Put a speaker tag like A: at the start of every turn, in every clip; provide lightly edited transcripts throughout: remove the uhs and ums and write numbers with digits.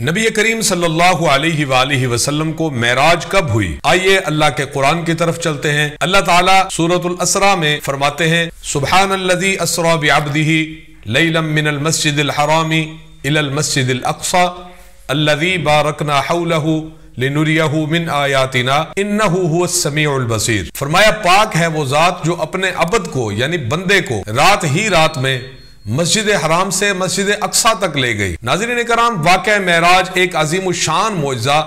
A: नबी करीम सल्लल्लाहु अलैहि वसल्लम को मेराज कब हुई? आइए अल्लाह के कुरान की तरफ चलते हैं। अल्लाह ताला सूरतुल असरा में फरमाते हैं, सुब्हानल्लज़ी अस्रा बिअब्दिही लैलम मिनल मस्जिदिल हरामी इलल मस्जिदिल अक़सा अल्लज़ी बारकना हौलहू लिनुरियहू मिन आयातिना इन्नहू हुवस समीउल बसीर। फरमाया, पाक है वो जात जो अपने अब्द को यानी बंदे को रात ही रात में मस्जिद हराम से मस्जिद अक्सा तक ले गई। नाज़रीन कराम, वाक़या मेराज एक अजीम शान मौजज़ा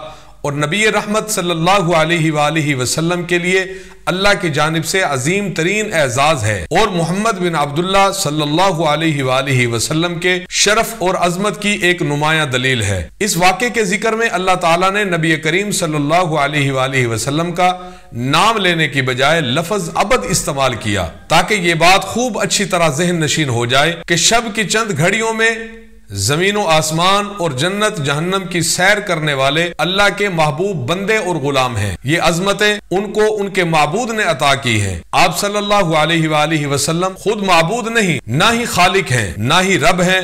A: और नबी रहमत सल्लल्लाहु अलैहि वसल्लम के लिए अल्लाह की जानिब से अजीम तरीन एजाज है और मोहम्मद बिन अब्दुल्ला सल्लल्लाहु अलैहि वसल्लम के शरफ और अजमत की एक नुमाया दलील है। इस वाक़े के जिक्र में अल्लाह ताला ने नबी करीम सल्लल्लाहु अलैहि वसल्लम का नाम लेने की बजाय लफ्ज अबद इस्तेमाल किया, ताकि ये बात खूब अच्छी तरह ज़हन नशीन हो जाए कि शब की चंद घड़ियों में जमीन व आसमान और जन्नत जहन्नम की सैर करने वाले अल्लाह के महबूब बंदे और गुलाम हैं। ये अजमतें उनको उनके माबूद ने अता की हैं। आप सल्लल्लाहु अलैहि वसल्लम खुद माबूद नहीं, ना ही खालिक हैं, ना ही रब हैं,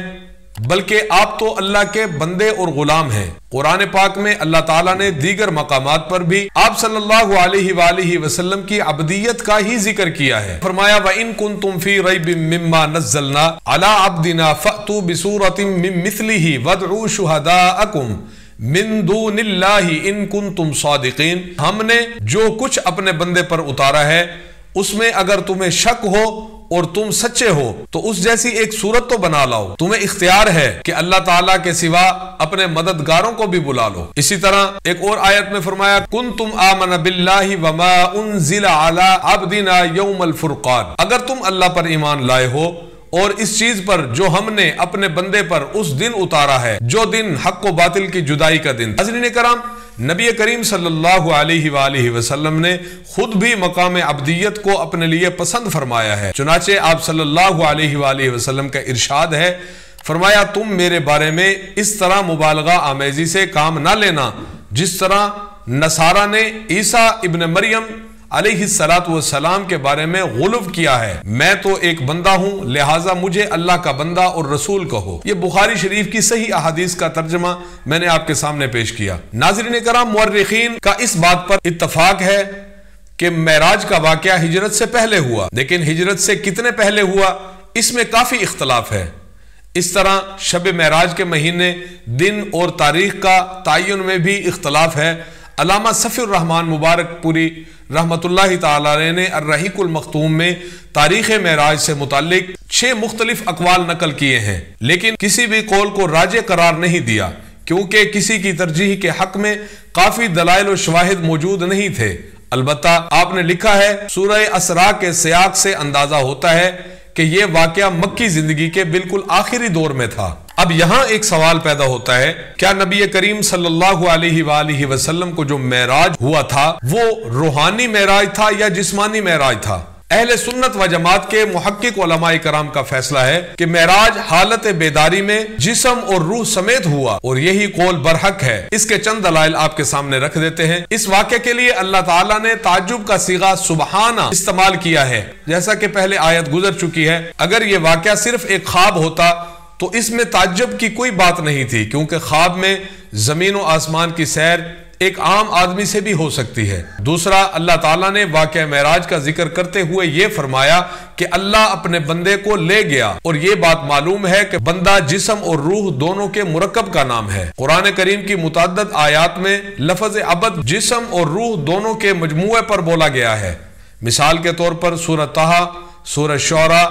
A: बल्कि आप तो अल्लाह के बंदे और गुलाम हैं। कुरान पाक में अल्लाह ताला ने दीगर मकामात पर भी आप सल्लल्लाहु अलैहि वसल्लम की अब्दियत का ही जिक्र किया है। फरमाया, व इन कुंतुम फी रैबिम मिम्मा नज़्ज़लना अला अब्दिना फअतू बिसूरतिम मिन मिस्लिही वदऊ शुहदाअकुम मिन दूनिल्लाहि इन कुंतुम सादिकीन। हमने जो कुछ अपने बंदे पर उतारा है उसमें अगर तुम्हें शक हो और तुम सच्चे हो तो उस जैसी एक सूरत तो बना लाओ। तुम्हें इख्तियार है कि अल्लाह ताला के सिवा अपने मददगारों को भी बुला लो। इसी तरह एक और आयत में फरमाया, कुंतुम आमन बिल्लाहि वमा उनज़िला अला अब्दिना यौमल फुरक़ान। अगर तुम अल्लाह पर ईमान लाए हो और इस चीज पर जो हमने अपने बंदे पर उस दिन उतारा है, जो दिन हक व बातिल की जुदाई का दिन। नाज़रीन कराम, नबी करीम सल्लल्लाहु अलैहि वसल्लम ने खुद भी मकाम अब्दियत को अपने लिए पसंद फरमाया है। चुनाचे आप सल्लल्लाहु अलैहि वसल्लम का इरशाद है, फरमाया, तुम मेरे बारे में इस तरह मुबालगा आमेजी से काम ना लेना जिस तरह नसारा ने ईसा इब्न मरियम अलैहिस्सलातु वस्सलाम के बारे में गुलव किया है। मैं तो एक बंदा हूं, लिहाजा मुझे अल्लाह का बंदा और रसूल कहो। ये बुखारी शरीफ की सही अहादीस का तर्जमा मैंने आपके सामने पेश किया। नाज़रीन कराम, मुअर्रिखीन का इस बात पर इत्तफाक है कि मेराज का वाकया हिजरत से पहले हुआ, लेकिन हिजरत से कितने पहले हुआ इसमें काफी इख्तलाफ है। इस तरह शब मेराज के महीने, दिन और तारीख का तयन में भी इख्तलाफ है। अल्लामा सफ़ीउर रहमान मुबारकपुरी रहमतुल्लाहि ताला अलैह ने अर्रहीकुल मख्तूम में तारीख़ मेराज से मुताल्लिक 6 मुख्तलिफ अक़वाल नकल किए हैं, लेकिन किसी भी कौल को राजे करार नहीं दिया, क्योंकि किसी की तरजीह के हक में काफ़ी दलाइल और शवाहिद मौजूद नहीं थे। अलबत्ता आपने लिखा है, सूरह असरा के सियाक से अंदाजा होता है कि यह वाक़या मक्की जिंदगी के बिल्कुल आखिरी दौर में था। अब यहाँ एक सवाल पैदा होता है, क्या नबी करीम सल्लल्लाहु अलैहि वसल्लम को जो मेराज हुआ था वो रूहानी मेराज था या जिस्मानी मेराज था? अहले सुन्नत व जमात के मुहक्किक उलमाए कराम का फैसला है कि मेराज हालत बेदारी में जिस्म और रूह समेत हुआ और यही कौल बरहक है। इसके चंद दलाइल आपके सामने रख देते हैं। इस वाक़े के लिए अल्लाह ताला ने ताज्जुब का सीगा सुबहाना इस्तेमाल किया है, जैसा कि पहले आयत गुजर चुकी है। अगर ये वाक़या सिर्फ एक ख्वाब होता तो इसमें ताज्जुब की कोई बात नहीं थी, क्योंकि ख्वाब में जमीन व आसमान की सैर एक आम आदमी से भी हो सकती है। दूसरा, अल्लाह ताला ने वाक़या मेराज का जिक्र करते हुए ये फरमाया कि अल्लाह अपने बंदे को ले गया, और ये बात मालूम है कि बंदा जिस्म और रूह दोनों के मुरक्कब का नाम है। कुरान करीम की मुतअद्दिद आयात में लफ्ज़ अबद जिस्म और रूह दोनों के मजमूए पर बोला गया है। मिसाल के तौर पर सूरत ताहा, सूरत शौरा,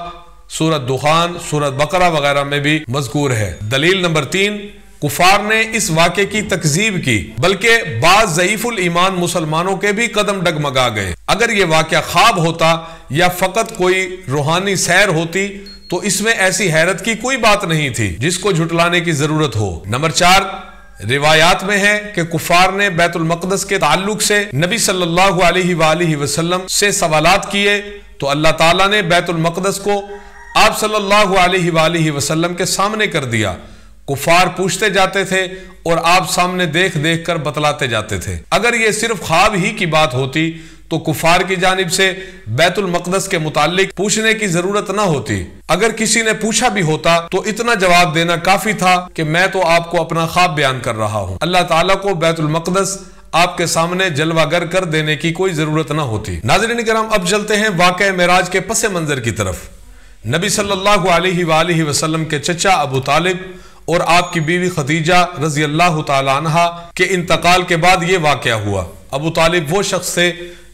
A: सूरत दुखान, सूरत बकरा वगैरह में भी मज़कूर है। दलील नंबर 3, कुफार ने इस वाक़े की तकज़ीब की, बल्कि बाज़ ज़ईफ़ुल ईमान मुसलमानों के भी कदम डगमगा गए। अगर ये वाक़या ख्वाब होता या फ़कत कोई रूहानी सैर होती तो इसमें ऐसी हैरत की कोई बात नहीं थी जिसको झुटलाने की ज़रूरत हो। नंबर 4, रिवायात में है कि कुफार ने बैतुल मक़दस के ताल्लुक से नबी सल्लल्लाहु अलैहि वसल्लम से सवालात किए तो अल्लाह ताला ने बैतुल मक़दस को आप सल्लल्लाहु अलैहि वसल्लम के सामने कर दिया। कुफार पूछते जाते थे और आप सामने देख देख कर बतलाते जाते थे। अगर ये सिर्फ ख्वाब ही की बात होती तो कुफार की जानिब से बैतुल मक़दस के मुतालिक पूछने की जरूरत ना होती। अगर किसी ने पूछा भी होता तो इतना जवाब देना काफी था कि मैं तो आपको अपना ख्वाब बयान कर रहा हूँ। अल्लाह ताला को बैतुल मक़दस आपके सामने जलवागर कर देने की कोई जरूरत ना होती। नाज़रीन किराम, अब चलते हैं वाक़या मेराज के पस मंजर की तरफ। नबी सल्लल्लाहु अलैहि वसल्लम के चचा अबू तालिब और आपकी बीवी खदीजा रजी अल्लाह तआला अन्हा के इंतकाल के बाद ये वाक़या हुआ। अबू तालिब वो शख्स थे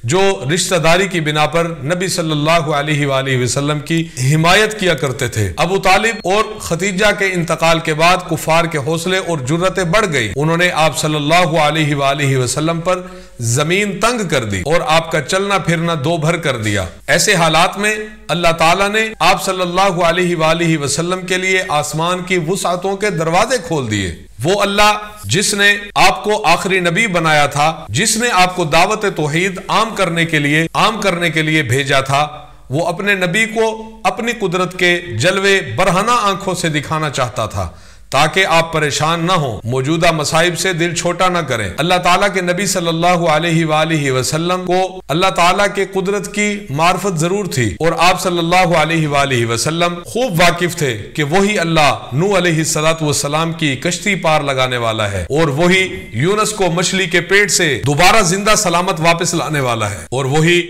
A: जो रिश्तेदारी की बिना पर नबी सल्लल्लाहु अलैहि वसल्लम की हिमायत किया करते थे। अबू तालिब और खदीजा के इंतकाल के बाद कुफार के हौसले और जुर्रतें बढ़ गई। उन्होंने आप सल्लल्लाहु अलैहि वसल्लम पर जमीन तंग कर दी और आपका चलना फिरना दो भर कर दिया। ऐसे हालात में अल्लाह ताला ने आप सल्लल्लाहु अलैहि वसल्लम के लिए आसमान की वुसअतों के दरवाजे खोल दिए। वो अल्लाह जिसने आपको आखिरी नबी बनाया था, जिसने आपको दावत तौहीद आम करने के लिए भेजा था, वो अपने नबी को अपनी कुदरत के जलवे बरहना आंखों से दिखाना चाहता था ताकि आप परेशान ना हो, मौजूदा मसाइब से दिल छोटा ना करें। अल्लाह ताला के नबी सल्लल्लाहु अलैहि वसल्लम को अल्लाह ताला के कुदरत की मार्फत जरूर थी और आप सल्लल्लाहु अलैहि वसल्लम खूब वाकिफ थे कि वही अल्लाह नूह अलैहिस्सलातु वस्सलाम की कश्ती पार लगाने वाला है और वही यूनुस को मछली के पेट से दोबारा जिंदा सलामत वापस लाने वाला है और वही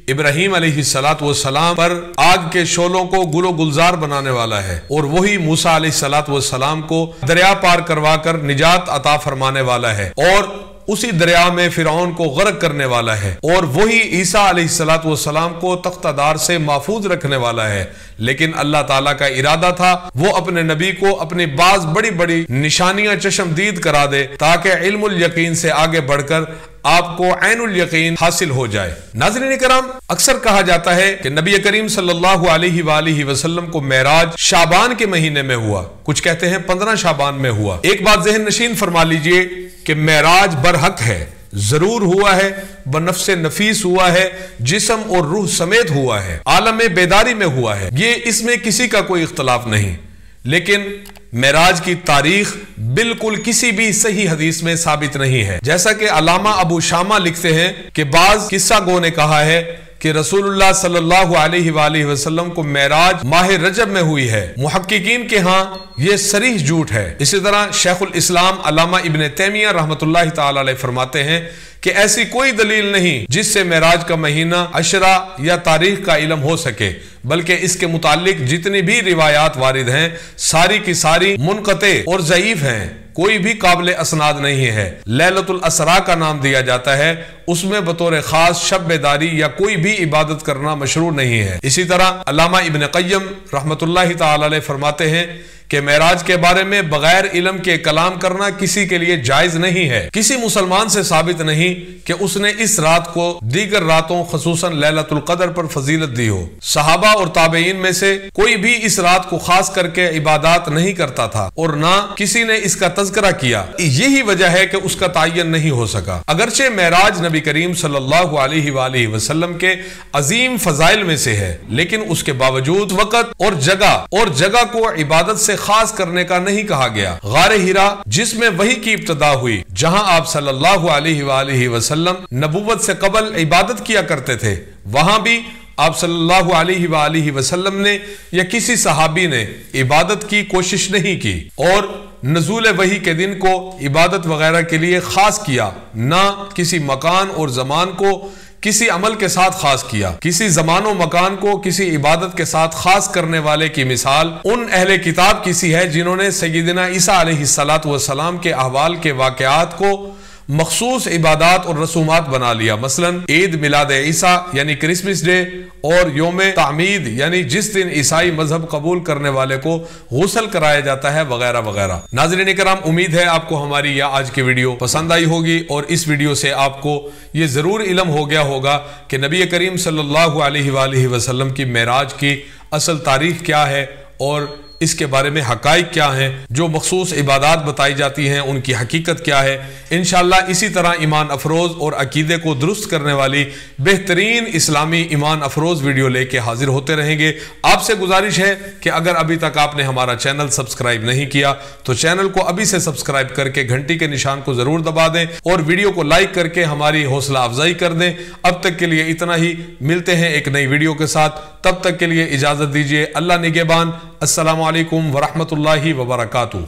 A: इब्राहीम अलैहिस्सलातु वस्सलाम पर आग के शोलों को गुलो गुलजार बनाने वाला है और वही मूसा अलैहिस्सलातु वस्सलाम को दरिया पार करवा कर निजात अता फरमाने वाला है और उसी दरिया में फिरौन को गर्क करने वाला है और वही ईसा अलैहिस्सलातु वस्सलाम को तख्तादार से महफूज रखने वाला है। लेकिन अल्लाह ताला का इरादा था वो अपने नबी को अपनी बाज बड़ी बड़ी निशानियां चश्मदीद करा दे ताकि इल्मुल यकीन से आगे बढ़कर आपको ऐनुल यकीन हासिल हो जाए। नाज़रीन किराम, अक्सर कहा जाता है कि नबी करीम सल्लल्लाहु अलैहि वसल्लम को मेराज शाबान के महीने में हुआ, कुछ कहते हैं 15 शाबान में हुआ। एक बात ज़हन नशीन फरमा लीजिए कि मेराज बरहक है, जरूर हुआ है, बनफ्से नफीस हुआ है, जिस्म और रूह समेत हुआ है, आलम बेदारी में हुआ है, ये इसमें किसी का कोई इख्तलाफ नहीं। लेकिन मेराज की तारीख बिल्कुल किसी भी सही हदीस में साबित नहीं है। जैसा कि अलामा अबू शामा लिखते हैं कि बाज किस्सा गो ने कहा है कि रसूलुल्लाह सल्लल्लाहु अलैहि वसल्लम को मेराज माह रजब में हुई है। मुहक्किकीन के यहाँ ये सरीह झूठ है। इसी तरह शेखुल इस्लाम अल्लामा इब्न तैमिया रहमतुल्लाहि ताला अलैह फरमाते हैं कि ऐसी कोई दलील नहीं जिससे मेराज का महीना, अशरा या तारीख का इल्म हो सके, बल्कि इसके मुतालिक जितनी भी रिवायात वारिद हैं सारी की सारी मुनक़ते और ज़ईफ हैं, कोई भी काबिल असनाद नहीं है। लैलतुल असरा का नाम दिया जाता है, उसमें बतौर खास शब बेदारी या कोई भी इबादत करना मशरू नहीं है। इसी तरह अल्लामा इब्न क़य्यम रहमतुल्लाहि ताला अलैह फरमाते हैं कि मेराज के बारे में बगैर इल्म के कलाम करना किसी के लिए जायज नहीं है। किसी मुसलमान से साबित नहीं कि उसने इस रात को दीगर रातों खसूसन लैलतुल क़द्र पर फजीलत दी हो। सहाबा और ताबईन में से कोई भी इस रात को खास करके इबादत नहीं करता था और ना किसी ने इसका तज़किरा किया। यही वजह है कि उसका तायन नहीं हो सका। अगरचे मेराज नबी करीम सल्लल्लाहु अलैहि वसल्लम के अजीम फजाइल में से है, लेकिन उसके बावजूद वक़्त और जगह को इबादत से खास करने का नहीं कहा गया। गारे हिरा जिसमें वही की इब्तिदा हुई, जहां आप सल्लल्लाहु अलैहि वसल्लम नबुव्वत से कबल इबादत किया करते थे, वहां भी आप सल्लल्लाहु अलैहि वसल्लम ने या किसी सहाबी ने इबादत की कोशिश नहीं की और नज़ूल वही के दिन को इबादत वगैरह के लिए खास किया, ना किसी मकान और जमान को किसी अमल के साथ खास किया। किसी जमान व मकान को किसी इबादत के साथ खास करने वाले की मिसाल उन अहले किताब की सी है जिन्होंने सय्यदना ईसा अलैहिस्सलातु वस्सलाम के अहवाल के वाक़यात को मखसूस इबादत और रसूमात बना लिया। मसलन ईद मिलाद ईसा यानी क्रिसमस डे और योम तामीद यानी जिस दिन ईसाई मजहब कबूल करने वाले को गुस्ल कराया जाता है, वगैरह वगैरह। नाज़रीन किराम, उम्मीद है आपको हमारी यह आज की वीडियो पसंद आई होगी और इस वीडियो से आपको ये जरूर इल्म हो गया होगा कि नबी करीम सल्लल्लाहु अलैहि वसल्लम की मेराज की असल तारीख क्या है और इसके बारे में हकाइक क्या हैं, जो मखसूस इबादात बताई जाती हैं उनकी हकीकत क्या है। इंशाअल्लाह इसी तरह ईमान अफरोज और अकीदे को दुरुस्त करने वाली बेहतरीन इस्लामी ईमान अफरोज वीडियो लेके हाजिर होते रहेंगे। आपसे गुजारिश है कि अगर अभी तक आपने हमारा चैनल सब्सक्राइब नहीं किया तो चैनल को अभी से सब्सक्राइब करके घंटी के निशान को जरूर दबा दें और वीडियो को लाइक करके हमारी हौसला अफजाई कर दें। अब तक के लिए इतना ही, मिलते हैं एक नई वीडियो के साथ, तब तक के लिए इजाजत दीजिए। अल्लाह निगहबान। अस्सलामु अलैकुम वरहमतुल्लाहि वबरकातुहू।